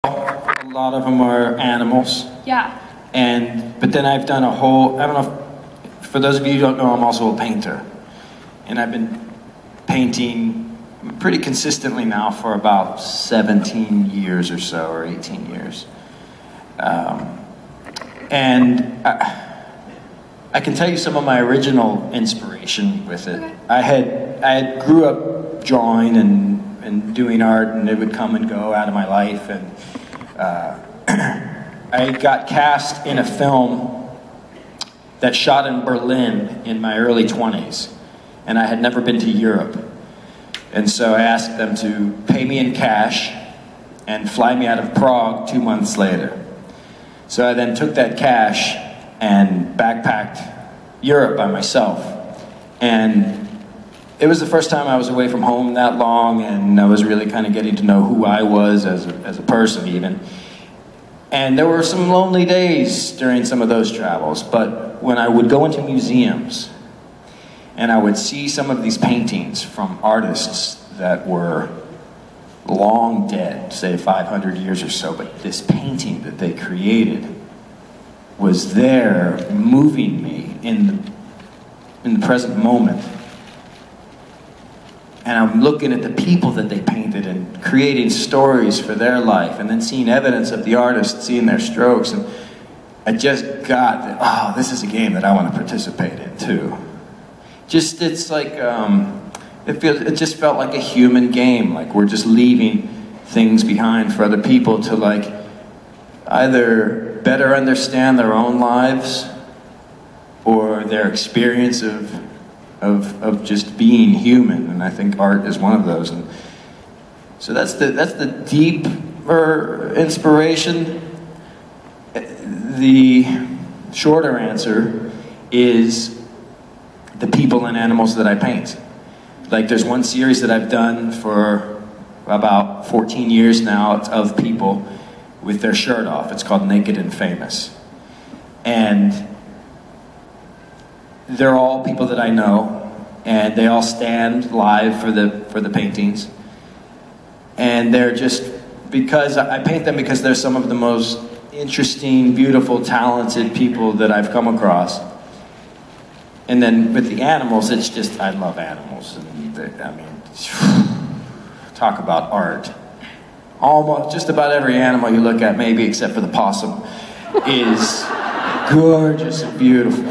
A lot of them are animals. Yeah. But then I've done a whole, I don't know, for those of you who don't know, I'm also a painter. And I've been painting pretty consistently now for about 17 years or so, or 18 years. I can tell you some of my original inspiration with it. Okay. I had grew up drawing and doing art, and it would come and go out of my life. And I got cast in a film that shot in Berlin in my early 20s, and I had never been to Europe. And so I asked them to pay me in cash and fly me out of Prague 2 months later. So I then took that cash and backpacked Europe by myself. And it was the first time I was away from home that long, and I was really kind of getting to know who I was as a person even. And there were some lonely days during some of those travels, but when I would go into museums and I would see some of these paintings from artists that were long dead, say 500 years or so, but this painting that they created was there moving me in the present moment. And I'm looking at the people that they painted and creating stories for their life, and then seeing evidence of the artist, seeing their strokes, and I just got that, oh, this is a game that I want to participate in too. It's like, it just felt like a human game, like we're just leaving things behind for other people to like either better understand their own lives or their experience of just being human. And I think art is one of those. And so that's the deeper inspiration. The shorter answer is the people and animals that I paint. Like there's one series that I've done for about 14 years now of people with their shirt off. It's called Naked and Famous. And they're all people that I know, and they all stand live for the paintings. And they're just, because I paint them because they're some of the most interesting, beautiful, talented people that I've come across. And then with the animals, it's just, I love animals. And I mean, talk about art. Almost, just about every animal you look at, maybe except for the possum, is gorgeous and beautiful.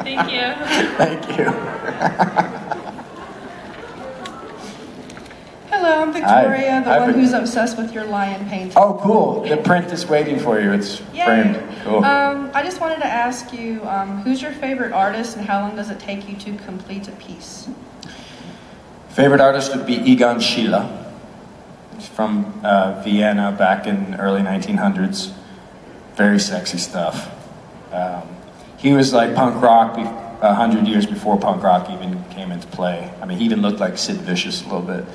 Thank you. Thank you. Hello, I'm Victoria, the one been... who's obsessed with your lion painting. Oh, cool. The print is waiting for you. It's framed. Cool. I just wanted to ask you, who's your favorite artist and how long does it take you to complete a piece? Favorite artist would be Egon Schiele. He's from Vienna back in the early 1900s. Very sexy stuff. He was like punk rock 100 years before punk rock even came into play. I mean, he even looked like Sid Vicious a little bit.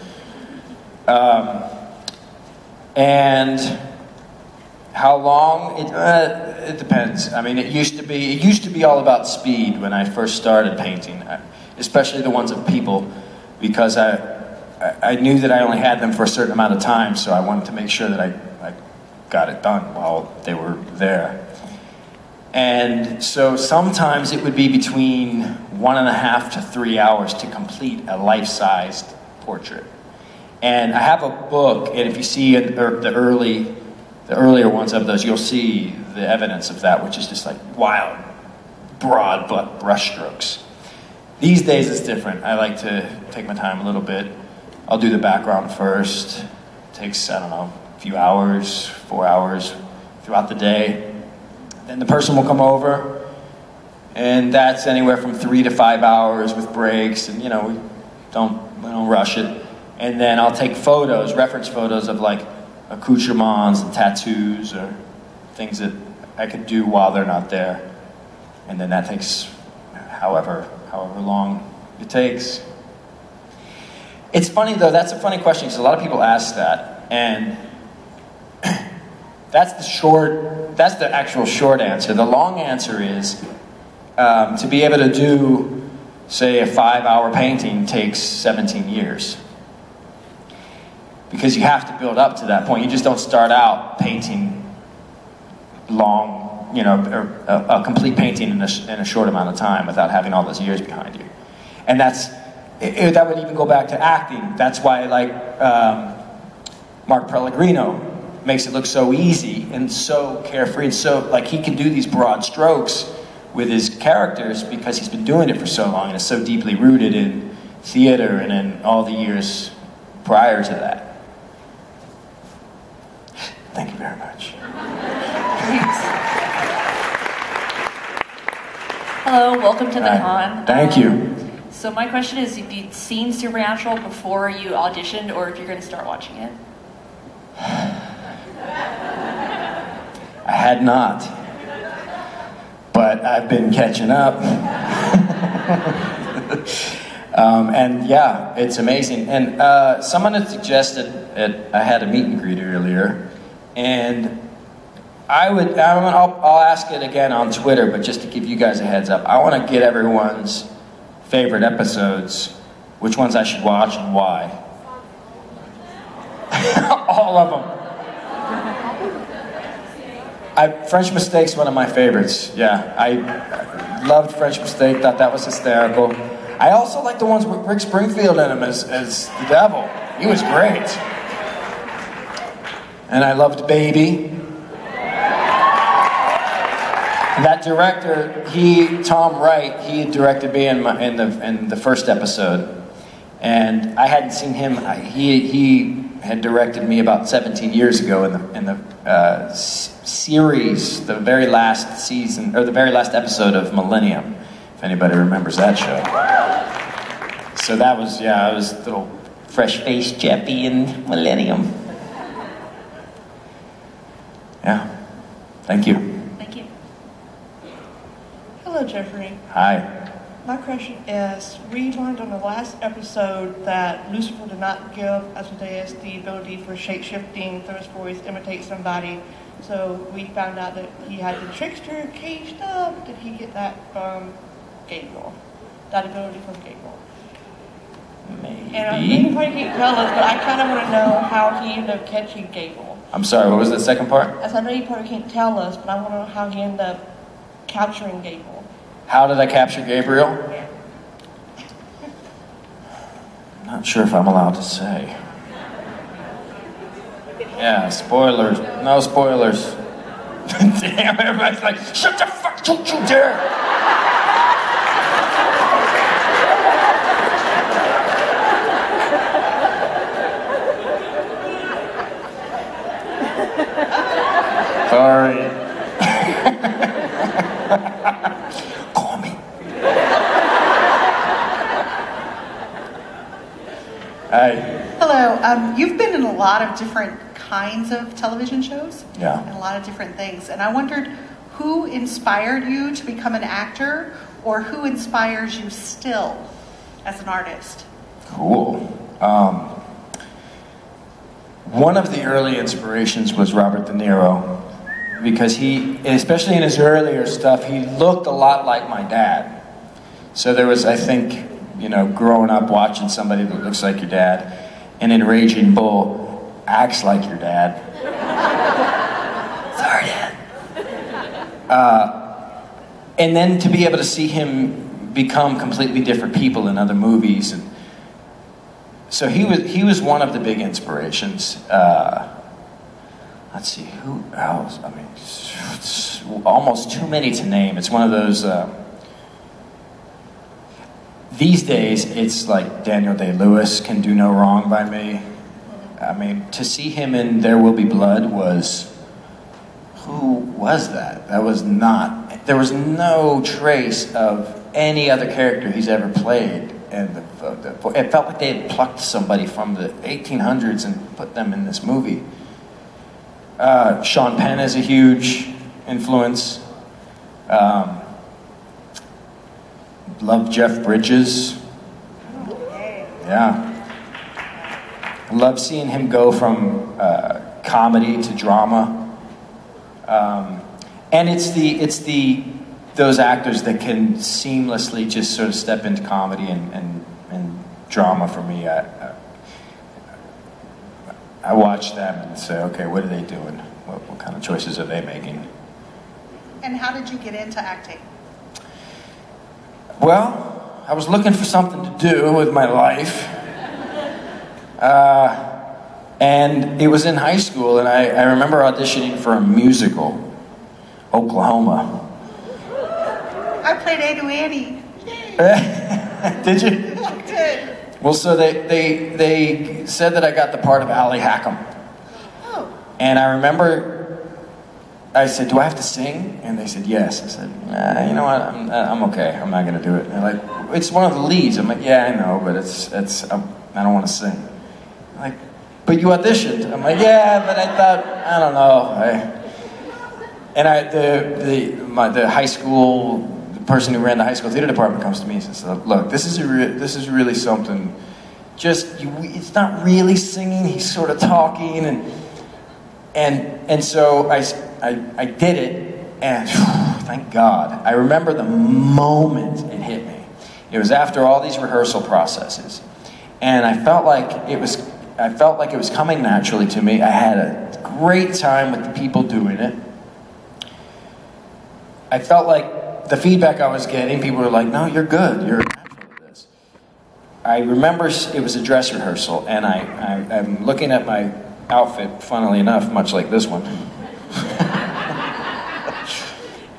And how long? It depends. I mean, it used to be all about speed when I first started painting, especially the ones of people, because I knew that I only had them for a certain amount of time, so I wanted to make sure that I got it done while they were there. And so sometimes it would be between 1.5 to 3 hours to complete a life-sized portrait. And I have a book, and if you see the earlier ones of those, you'll see the evidence of that, which is just like wild, broad brush strokes. These days it's different. I like to take my time a little bit. I'll do the background first. It takes, I don't know, a few hours, 4 hours throughout the day. Then the person will come over, and that's anywhere from 3 to 5 hours with breaks, and we don't rush it. And then I'll take photos, reference photos of like accoutrements and tattoos or things that I could do while they're not there. And then that takes however long it takes. It's funny though, that's a funny question because a lot of people ask that, and that's the actual short answer. The long answer is to be able to do, say, a 5-hour painting takes 17 years. because you have to build up to that point. You just don't start out painting long, or a complete painting in a short amount of time without having all those years behind you. And that would even go back to acting. That's why, like, Mark Pellegrino makes it look so easy and so carefree, and so, like, he can do these broad strokes with his characters because he's been doing it for so long and is so deeply rooted in theater and in all the years prior to that. Thank you very much. Hello, welcome to the con. Thank you. So my question is if you'd seen Supernatural before you auditioned or if you're going to start watching it? I had not, but I've been catching up. And yeah, it's amazing. And someone had suggested I had a meet and greet earlier, and I'll ask it again on Twitter, but just to give you guys a heads up, I want to get everyone's favorite episodes, which ones I should watch and why. All of them. French Mistake's one of my favorites. Yeah, I loved French Mistake, thought that was hysterical. I also like the ones with Rick Springfield in them as the devil. He was great. And I loved Baby. That director, Tom Wright, he directed me in the first episode, and I hadn't seen him. He had directed me about 17 years ago in the series, the very last season, or the very last episode of Millennium, if anybody remembers that show. So that was, I was little fresh-faced Jeppy in Millennium. Yeah, thank you. Thank you. Hello, Jeffrey. Hi. My question is, we learned on the last episode that Lucifer did not give Asmodeus the ability for shape-shifting through his voice, imitate somebody. So we found out that he had the trickster caged up. Did he get that from Gabriel? That ability from Gabriel? Maybe. And I think he probably can't tell us, but I kind of want to know how he ended up catching Gabriel. I'm sorry, what was the second part? As I know you probably can't tell us, but I want to know how he ended up capturing Gabriel. How did I capture Gabriel? Not sure if I'm allowed to say. Yeah, spoilers. No spoilers. Damn, everybody's like, shut the fuck, don't you dare! Sorry. Call me. Hi. Hello. You've been in a lot of different kinds of television shows. Yeah. And a lot of different things. And I wondered who inspired you to become an actor, or who inspires you still as an artist? Cool. One of the early inspirations was Robert De Niro, because he, especially in his earlier stuff, he looked a lot like my dad. So there was, I think, growing up watching somebody that looks like your dad, and in Raging Bull acts like your dad. Sorry, Dad. And then to be able to see him become completely different people in other movies, and so he was one of the big inspirations. Let's see, who else? I mean, it's almost too many to name. It's one of those. These days, it's like Daniel Day-Lewis can do no wrong by me. I mean, to see him in There Will Be Blood was. Who was that? That was not. There was no trace of any other character he's ever played. And it felt like they had plucked somebody from the 1800s and put them in this movie. Sean Penn is a huge influence. Love Jeff Bridges. Yeah. Love seeing him go from comedy to drama. And it's those actors that can seamlessly just sort of step into comedy and drama for me. I watch them and say, okay, what are they doing? What kind of choices are they making? And how did you get into acting? Well, I was looking for something to do with my life. And it was in high school, and I remember auditioning for a musical, Oklahoma. I played Adu Annie. Did you? I did. Well, so they said that I got the part of Allie Hackham. Oh. And I remember I said, do I have to sing? And they said, yes. I said, nah, you know what, I'm okay. I'm not going to do it. And they're like, it's one of the leads. I'm like, yeah, I know, but I don't want to sing. They're like, but you auditioned. I'm like, yeah, but I thought, I don't know. The high school, the person who ran the high school theater department comes to me and says, look, this is really something. It's not really singing. He's sort of talking, and so I did it, and thank God. I remember the moment it hit me. It was after all these rehearsal processes, and I felt like it was coming naturally to me. I had a great time with the people doing it. I felt like the feedback I was getting, people were like, no, you're good, you're natural at this. I remember it was a dress rehearsal, and I'm looking at my outfit, funnily enough, much like this one.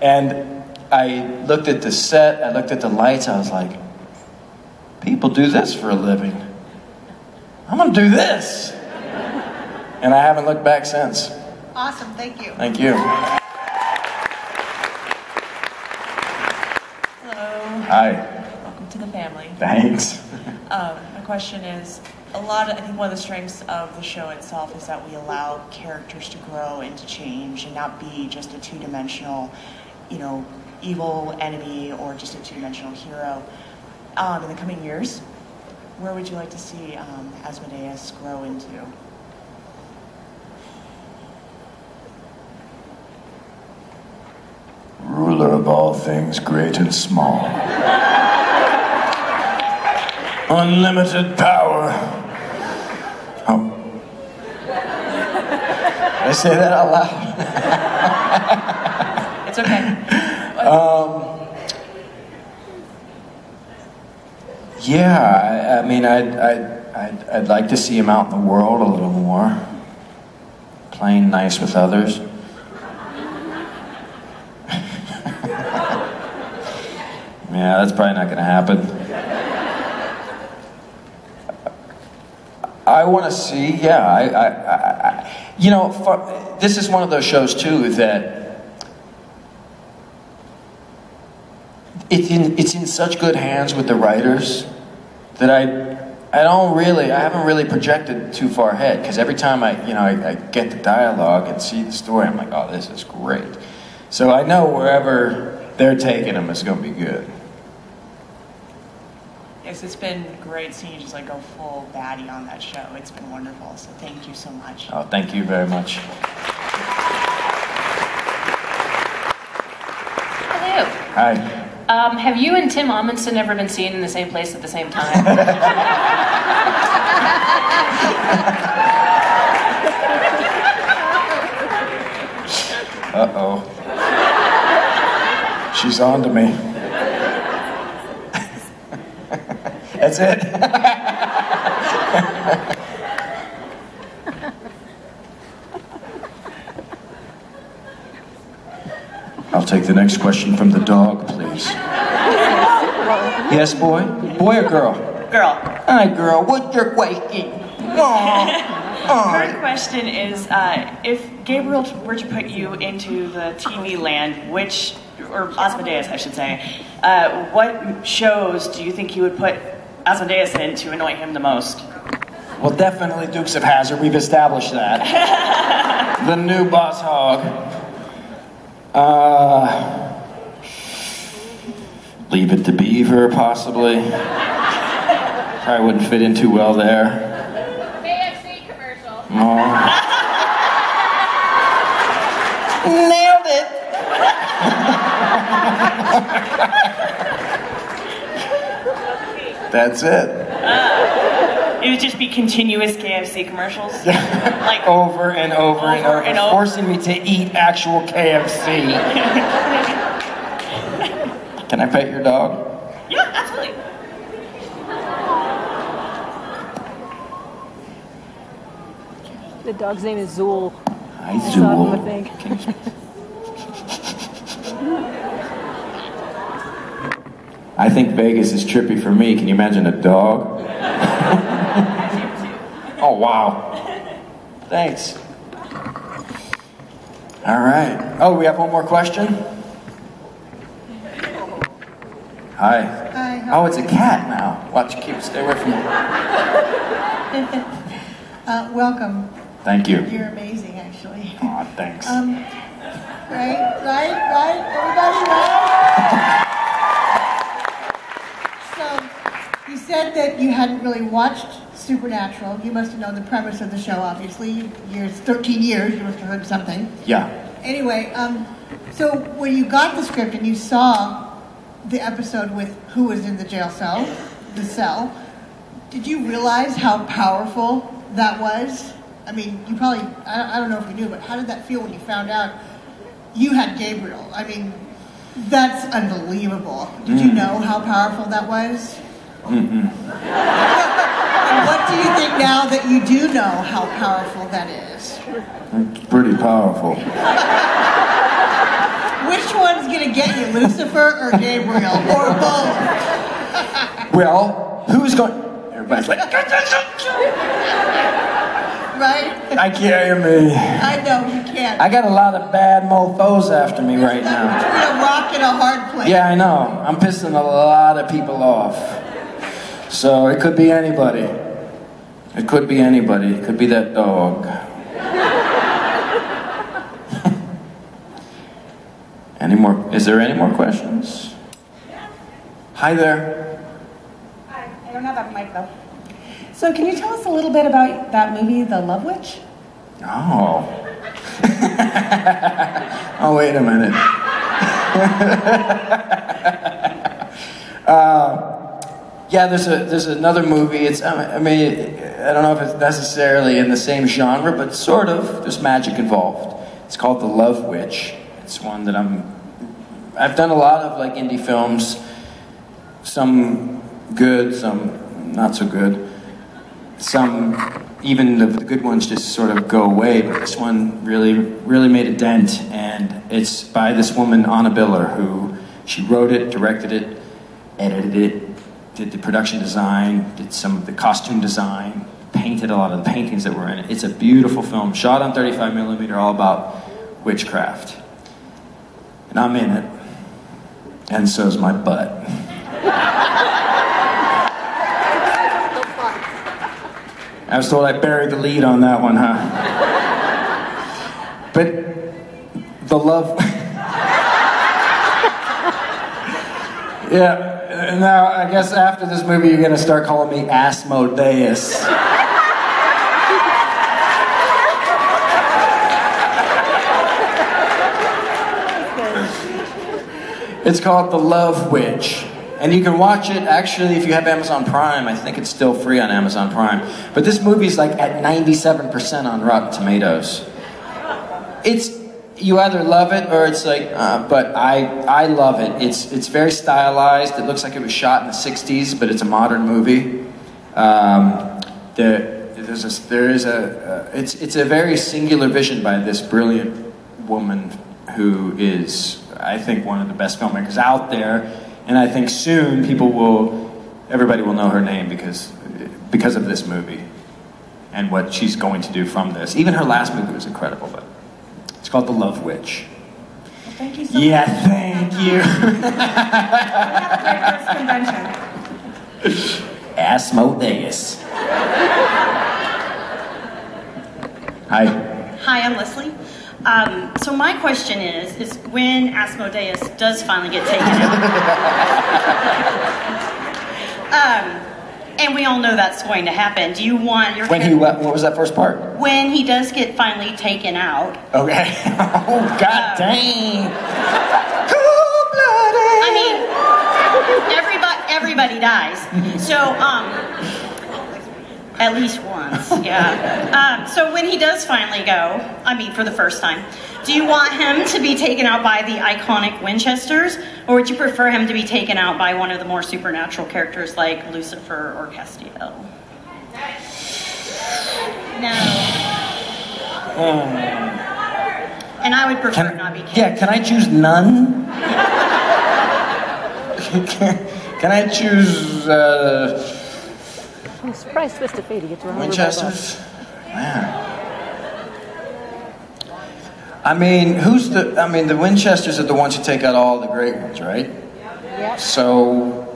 And I looked at the set, I looked at the lights, I was like, people do this for a living. I'm gonna do this. And I haven't looked back since. Awesome, thank you. Thank you. Hello. Hi. Welcome to the family. Thanks. My question is, I think one of the strengths of the show itself is that we allow characters to grow and to change and not be just a two-dimensional, evil enemy or just a two-dimensional hero. In the coming years, where would you like to see Asmodeus grow into? Ruler of all things, great and small. Unlimited power. Oh. Did I say that out loud? It's okay. Yeah, I mean, I'd like to see him out in the world a little more, playing nice with others. Yeah, that's probably not going to happen. I want to see, this is one of those shows too that it's in such good hands with the writers that I haven't really projected too far ahead, because every time I get the dialogue and see the story, I'm like, oh, this is great. So I know wherever they're taking them is going to be good. Yes, it's been great seeing you just go full baddie on that show. It's been wonderful, so thank you so much. Oh, thank you very much. Hello. Hi. Have you and Tim Amundsen ever been seen in the same place at the same time? Uh-oh. She's on to me. That's it? I'll take the next question from the dog, please. Yes, boy? Boy or girl? Girl. Hi, girl. What's your question? Her question is, if Gabriel were to put you into the TV land, or Asmodeus, I should say, what shows do you think you would put Asmodeus in to annoy him the most? Well, definitely Dukes of Hazzard. We've established that. The new boss hog. Leave It to Beaver, possibly. Probably wouldn't fit in too well there. KFC commercial. Oh. Nailed it! That's it. It would just be continuous KFC commercials. Like over and over and over, and over. forcing me to eat actual KFC. Can I pet your dog? Yeah, absolutely. The dog's name is Zool. Hi, I saw him, I Zool. think. I think Vegas is trippy for me. Can you imagine a dog? Oh, wow. Thanks. All right. Oh, we have one more question? Hi. Hi. Oh, it's a cat now. Watch, stay away from me. Welcome. Thank you. You're amazing, actually. Aw, thanks. Right? Everybody, right? So, you said that you hadn't really watched Supernatural. You must have known the premise of the show, obviously. You're 13 years, you must have heard something. Yeah. Anyway, so when you got the script and you saw the episode with who was in the jail cell, the cell, did you realize how powerful that was? I mean, you probably, I don't know if you knew, but how did that feel when you found out you had Gabriel? I mean, that's unbelievable. Did you know how powerful that was? Mm-mm. And what do you think now that you do know how powerful that is? It's pretty powerful. Which one's gonna get you, Lucifer or Gabriel, or both? Well, who's going... Everybody's like... Right? I can't hear me. I know, you can't. I got a lot of bad mofos after me right now. Between a rock and a hard place. Yeah, I know. I'm pissing a lot of people off. So it could be anybody. It could be anybody. It could be that dog. Is there any more questions? Hi there. Hi, I don't have that mic though. So can you tell us a little bit about that movie, The Love Witch? Oh. Oh, wait a minute. Yeah, there's another movie. It's I mean, I don't know if it's necessarily in the same genre, but sort of. There's magic involved. It's called The Love Witch. It's one that I've done a lot of like indie films. Some good, some not so good. Some, even the good ones just sort of go away, but this one really made a dent, and it's by this woman, Anna Biller, who, she wrote it, directed it, edited it, did the production design, did some of the costume design, painted a lot of the paintings that were in it. It's a beautiful film, shot on 35mm, all about witchcraft. And I'm in it, and so's my butt. I was told I buried the lead on that one, huh? But the love... Yeah, now I guess after this movie you're gonna start calling me Asmodeus. It's called The Love Witch. And you can watch it, actually, if you have Amazon Prime. I think it's still free on Amazon Prime. But this movie's like at 97% on Rotten Tomatoes. You either love it or it's like, but I love it. It's very stylized. It looks like it was shot in the 60s, but it's a modern movie. It's a very singular vision by this brilliant woman who is, I think, one of the best filmmakers out there. And I think soon everybody will know her name because of this movie and what she's going to do from this. Even her last movie was incredible, but it's called The Love Witch. Well, thank you so much. Yeah, thank you. Have a great first convention. Asmodeus. Hi. Hi, I'm Leslie. So my question is when Asmodeus does finally get taken out, and we all know that's going to happen, do you want your What was that first part? when he does get finally taken out? Okay. Oh, god dang. I mean, everybody dies. So, At least once, yeah. So when he does finally go, I mean for the first time, do you want him to be taken out by the iconic Winchesters, or would you prefer him to be taken out by one of the more supernatural characters like Lucifer or Castiel? No. And I would prefer not be killed. Yeah, can I choose none? Can I choose I'm surprised Twist of Fate he gets run over by a Winchesters? bus. Man. I mean, the Winchesters are the ones who take out all the great ones, right? Yep. So,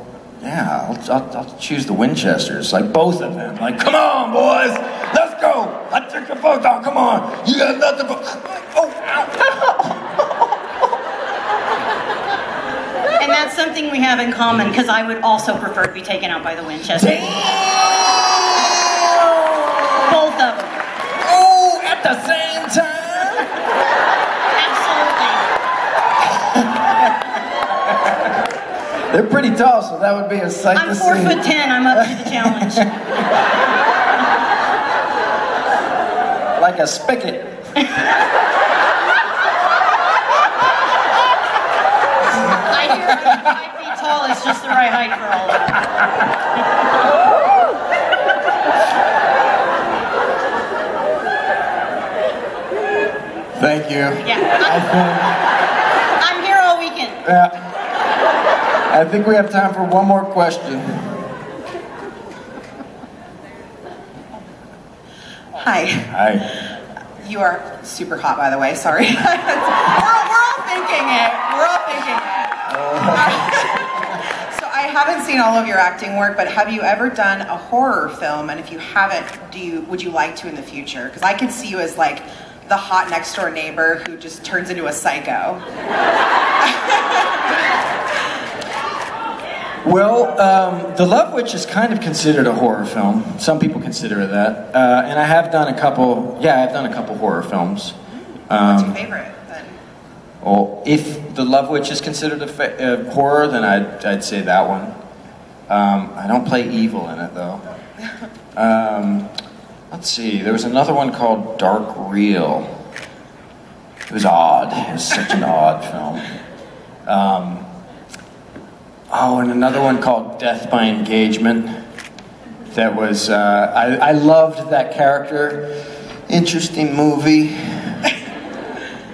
yeah, I'll choose the Winchesters, like both of them. Like, come on, boys, let's go. I took your boat down, come on. You got nothing but, oh, ow. And that's something we have in common, because I would also prefer to be taken out by the Winchesters. Damn! Both of them. Oh, at the same time? Absolutely. They're pretty tall, so that would be a sight I'm to see. 4'10". I'm up to the challenge. Like a spigot. I hear 5 feet tall is just the right height for all of them. Thank you. Yeah. I'm here all weekend. Yeah. I think we have time for one more question. Hi. Hi. You are super hot, by the way. Sorry. we're all thinking it. We're all thinking it. So I haven't seen all of your acting work, but have you ever done a horror film? And if you haven't, would you like to in the future? Because I could see you as like the hot next door neighbor who just turns into a psycho. Well, The Love Witch is kind of considered a horror film. Some people consider it that. And I have done a couple, I've done a couple horror films. What's your favorite, then? Well, if The Love Witch is considered a horror, then I'd say that one. I don't play evil in it, though. Let's see, there was another one called Dark Real. It was odd. It was such an odd film. And another one called Death by Engagement. That was, I loved that character. Interesting movie.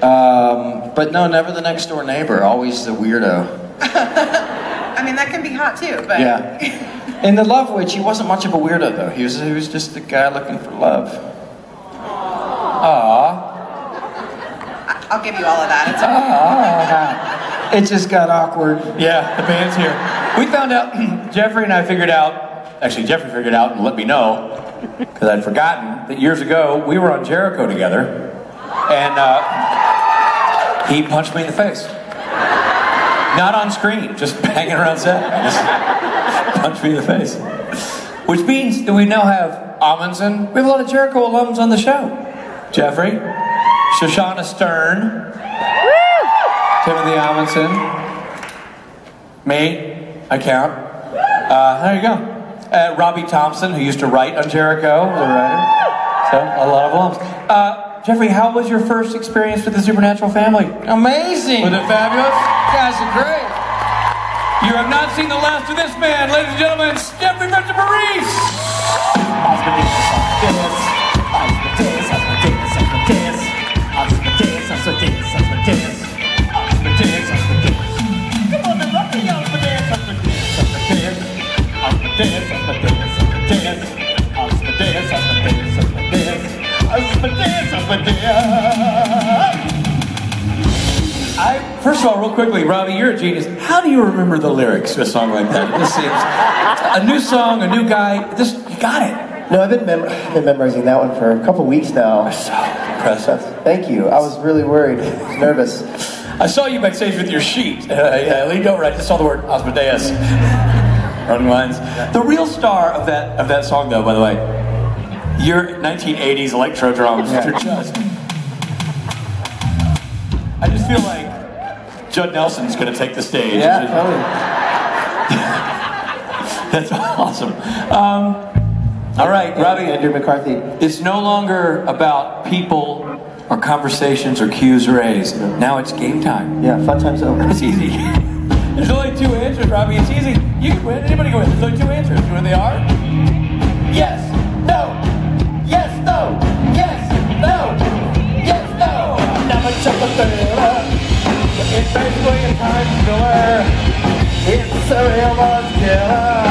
But no, never the next door neighbor, always the weirdo. I mean, that can be hot too, but... Yeah. In The Love Witch, he wasn't much of a weirdo, though. He was just the guy looking for love. Aww. I'll give you all of that. It just got awkward. Yeah, the band's here. We found out, Jeffrey and I figured out, actually Jeffrey figured out and let me know, because I'd forgotten, that years ago we were on Jericho together, and he punched me in the face. Not on screen, just banging around set. Just punched me in the face. Which means that we now have Amundsen. We have a lot of Jericho alums on the show. Jeffrey, Shoshana Stern, Timothy Amundsen, me, I count. There you go. Robbie Thompson, who used to write on Jericho, was a writer. So, a lot of alums. Jeffrey, how was your first experience with the Supernatural family? Amazing! Was it fabulous? You guys are great. You have not seen the last of this man, ladies and gentlemen, Jeffrey Vincent Parise! First of all, real quickly, Robbie, you're a genius. How do you remember the lyrics to a song like that? This seems a new song, a new guy. You got it. No, I've been memorizing that one for a couple weeks now. That's so impressive. Thank you. I was really worried, nervous. I saw you backstage with your sheet. Leaned over. I just saw the word Asmodeus running lines. The real star of that song, though, by the way, your 1980s electro drums. Yeah. They're just. I just feel like Judd Nelson's going to take the stage. Yeah, totally. That's awesome. All right, Robbie. Andrew McCarthy. It's no longer about people or conversations or Q's or A's. Now it's game time. Yeah, fun time's over. It's easy. There's only 2 answers, Robbie. It's easy. You can win. Anybody can win. There's only 2 answers. You know what they are? Yes, no, yes, no, yes, no, yes, no. Never shut the door. It's basically a time filler. It's a real buzz killer.